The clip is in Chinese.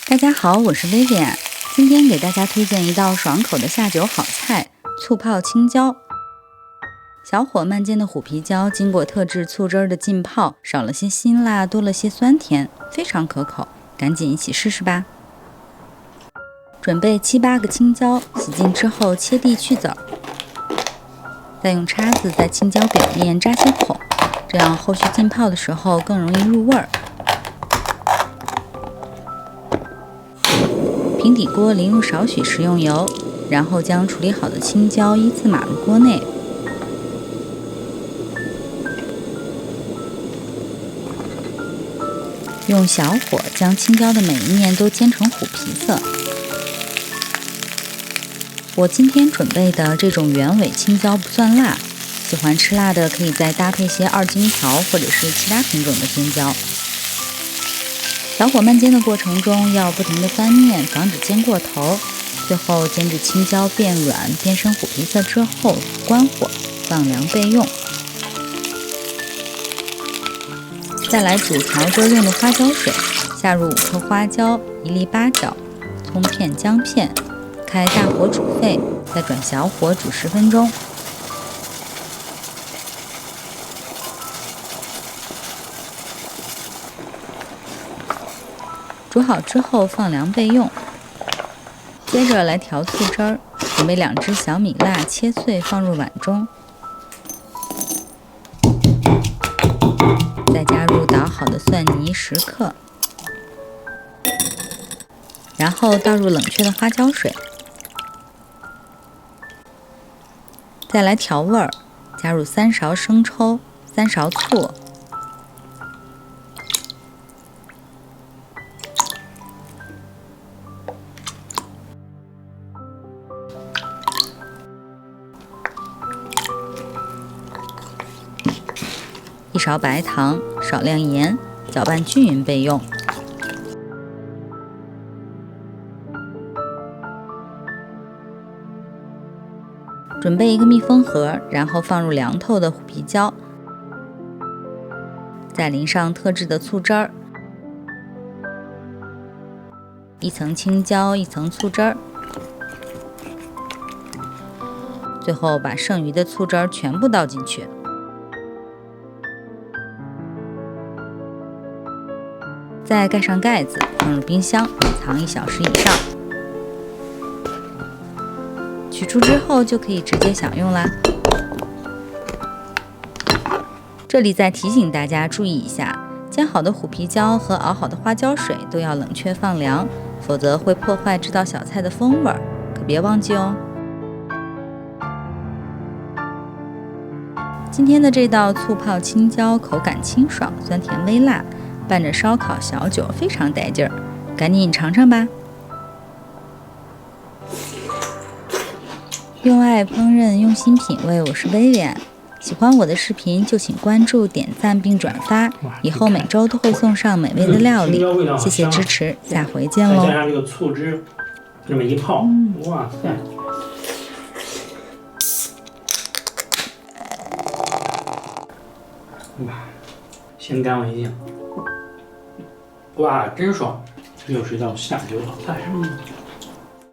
大家好，我是薇薇，今天给大家推荐一道爽口的下酒好菜——醋泡青椒。小火慢煎的虎皮椒经过特制醋汁的浸泡，少了些辛辣，多了些酸甜，非常可口，赶紧一起试试吧。准备7、8个青椒，洗净之后切蒂去籽儿，再用叉子在青椒表面扎些孔，这样后续浸泡的时候更容易入味儿。平底锅淋入少许食用油，然后将处理好的青椒依次码入锅内。用小火将青椒的每一面都煎成虎皮色。我今天准备的这种原味青椒不算辣，喜欢吃辣的可以再搭配些2荆条或者是其他品种的尖椒。小火慢煎的过程中要不停地翻面，防止煎过头。最后煎至青椒变软、变深虎皮色之后，关火放凉备用。再来煮调汁用的花椒水，下入5颗花椒、1粒八角、葱片、姜片，开大火煮沸，再转小火煮10分钟。煮好之后放凉备用。接着来调醋汁儿，准备2只小米辣切碎放入碗中，再加入捣好的蒜泥10克，然后倒入冷却的花椒水，再来调味儿，加入3勺生抽、3勺醋。1勺白糖，少量盐，搅拌均匀备用。准备一个密封盒，然后放入凉透的虎皮椒，再淋上特制的醋汁儿，1层青椒，1层醋汁儿，最后把剩余的醋汁儿全部倒进去。再盖上盖子，放入冰箱冷藏1小时以上。取出之后就可以直接享用啦。这里再提醒大家注意一下，煎好的虎皮椒和熬好的花椒水都要冷却放凉，否则会破坏这道小菜的风味，可别忘记哦。今天的这道醋泡青椒口感清爽，酸甜微辣，拌着烧烤小酒非常带劲儿，赶紧尝尝吧！用爱烹饪，用心品味，我是薇薇。喜欢我的视频就请关注、点赞并转发，以后每周都会送上美味的料理。谢谢支持，下回见喽！再加上这个醋汁，这么一泡，哇塞！哇，先干为敬。哇，真爽！这又是一道下酒好菜。